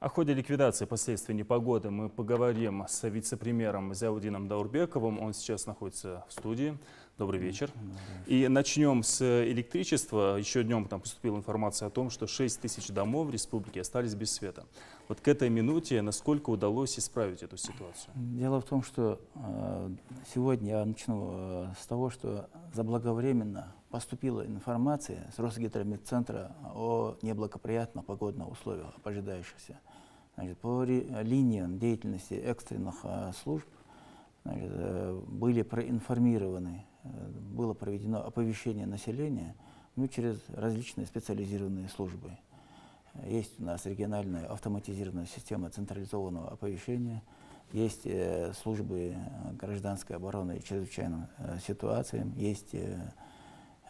О ходе ликвидации последствий непогоды мы поговорим с вице-премьером Зиаудином Даурбековым. Он сейчас находится в студии. Добрый вечер. И начнем с электричества. Еще днем там поступила информация о том, что 6 тысяч домов в республике остались без света. Вот к этой минуте насколько удалось исправить эту ситуацию? Дело в том, что сегодня я начну с того, что заблаговременно поступила информация с Росгидрометцентра о неблагоприятных погодных условиях, ожидающихся. Значит, по линиям деятельности экстренных служб были проинформированы, было проведено оповещение населения через различные специализированные службы. Есть у нас региональная автоматизированная система централизованного оповещения, есть службы гражданской обороны и чрезвычайным ситуациям, есть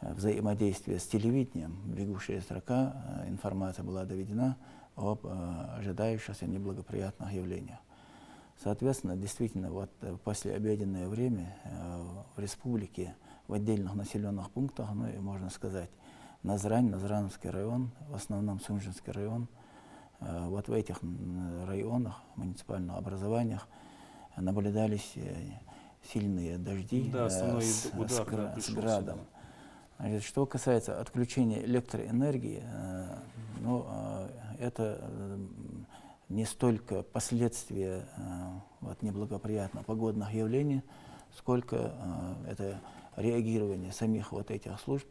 взаимодействие с телевидением, бегущая строка, информация была доведена об ожидающихся неблагоприятных явлениях. Соответственно, действительно, вот в послеобеденное время в республике, в отдельных населенных пунктах, ну и можно сказать, Назрань, Назрановский район, в основном Сунжинский район, вот в этих районах, муниципальных образованиях наблюдались сильные дожди, да, с градом. Значит, что касается отключения электроэнергии, ну, это не столько последствия неблагоприятных погодных явлений, сколько это реагирование самих вот этих служб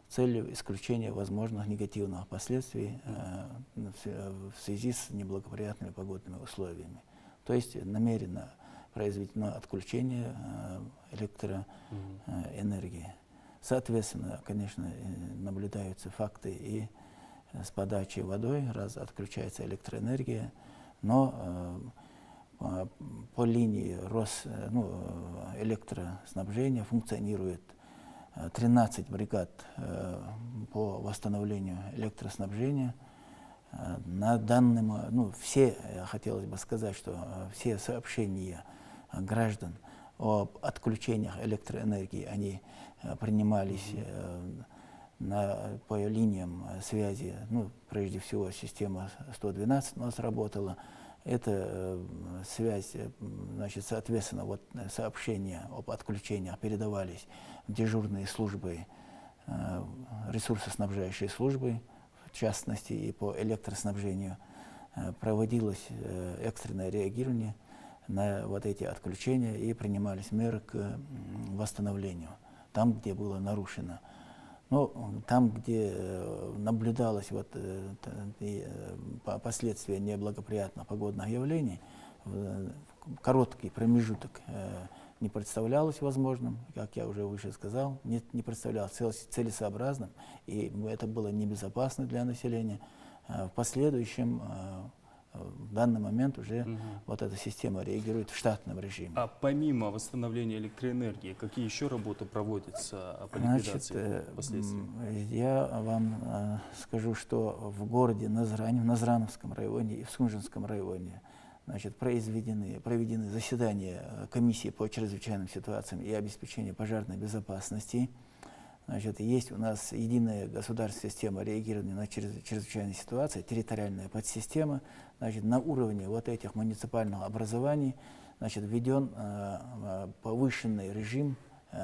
с целью исключения возможных негативных последствий в связи с неблагоприятными погодными условиями. То есть намеренно произведено отключение электроэнергии. Соответственно, конечно, наблюдаются факты и с подачей водой, раз отключается электроэнергия, но по линии электроснабжения функционирует 13 бригад по восстановлению электроснабжения. На данном, хотелось бы сказать, что все сообщения граждан об отключениях электроэнергии, они принимались по линиям связи, прежде всего система 112 у нас работала. Эта связь, значит, соответственно, сообщения об отключениях передавались в дежурные службы, ресурсоснабжающие службы, в частности и по электроснабжению. Проводилось экстренное реагирование на вот эти отключения и принимались меры к восстановлению там, где было нарушено. Но там, где наблюдалось последствия неблагоприятных погодных явлений, короткий промежуток не представлялось возможным, как я уже выше сказал, не представлялось целесообразным, и это было небезопасно для населения. В последующем, в данный момент уже вот эта система реагирует в штатном режиме. А помимо восстановления электроэнергии, какие еще работы проводятся по ликвидации последствий? Я вам скажу, что в городе Назрань, в Назрановском районе и в Сунжинском районе, значит, проведены заседания комиссии по чрезвычайным ситуациям и обеспечению пожарной безопасности. Значит, есть у нас единая государственная система реагирования на чрезвычайные ситуации, территориальная подсистема. Значит, на уровне вот этих муниципальных образований, значит, введен повышенный режим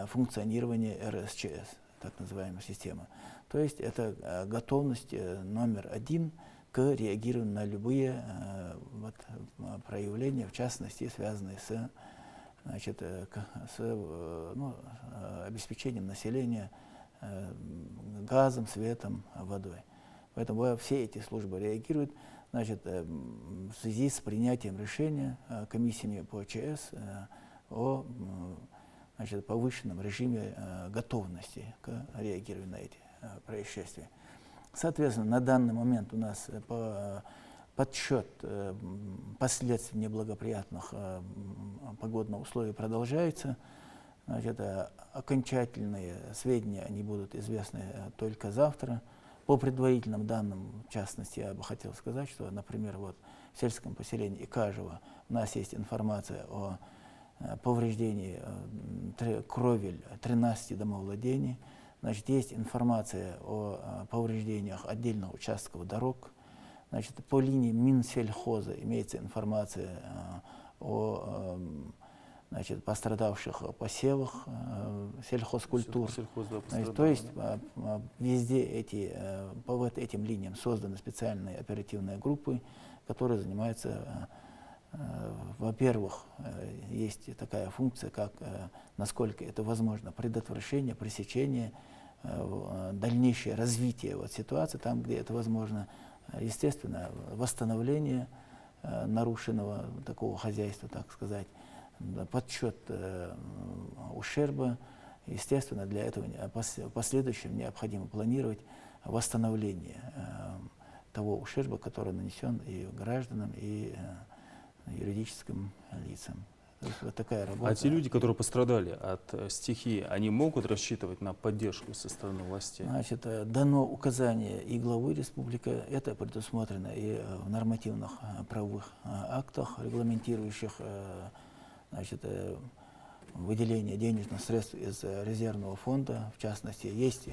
функционирования РСЧС, так называемая система. То есть это готовность номер один к реагированию на любые проявления, в частности, связанные с обеспечением населения газом, светом, водой. Поэтому все эти службы реагируют, значит, в связи с принятием решения комиссиями по ЧС о повышенном режиме готовности к реагированию на эти происшествия. Соответственно, на данный момент у нас подсчет последствий неблагоприятных погодных условий продолжается. Значит, окончательные сведения они будут известны только завтра. По предварительным данным, в частности, я бы хотел сказать, что, например, в сельском поселении Икажево у нас есть информация о повреждении кровель 13 домовладений. Значит, есть информация о повреждениях отдельных участков дорог. Значит, по линии Минсельхоза имеется информация о значит, пострадавших посевах сельхозкультур. Сельхоз, да, Значит, пострадал, то есть да. везде по вот этим линиям созданы специальные оперативные группы, которые занимаются, во-первых, есть такая функция, как, насколько это возможно, предотвращение, пресечение, дальнейшее развитие вот ситуации, там, где это возможно, естественно, восстановление нарушенного такого хозяйства, так сказать, подсчет ущерба. Естественно, для этого в последующем необходимо планировать восстановление того ущерба, который нанесен и гражданам, и юридическим лицам. То есть вот такая работа. А те люди, которые пострадали от стихии, они могут рассчитывать на поддержку со стороны властей? Значит, дано указание и главы республики, это предусмотрено и в нормативных правовых актах, регламентирующих, значит, выделение денежных средств из резервного фонда. В частности, есть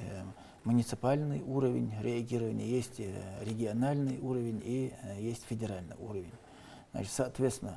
муниципальный уровень реагирования, есть региональный уровень и есть федеральный уровень. Значит, соответственно,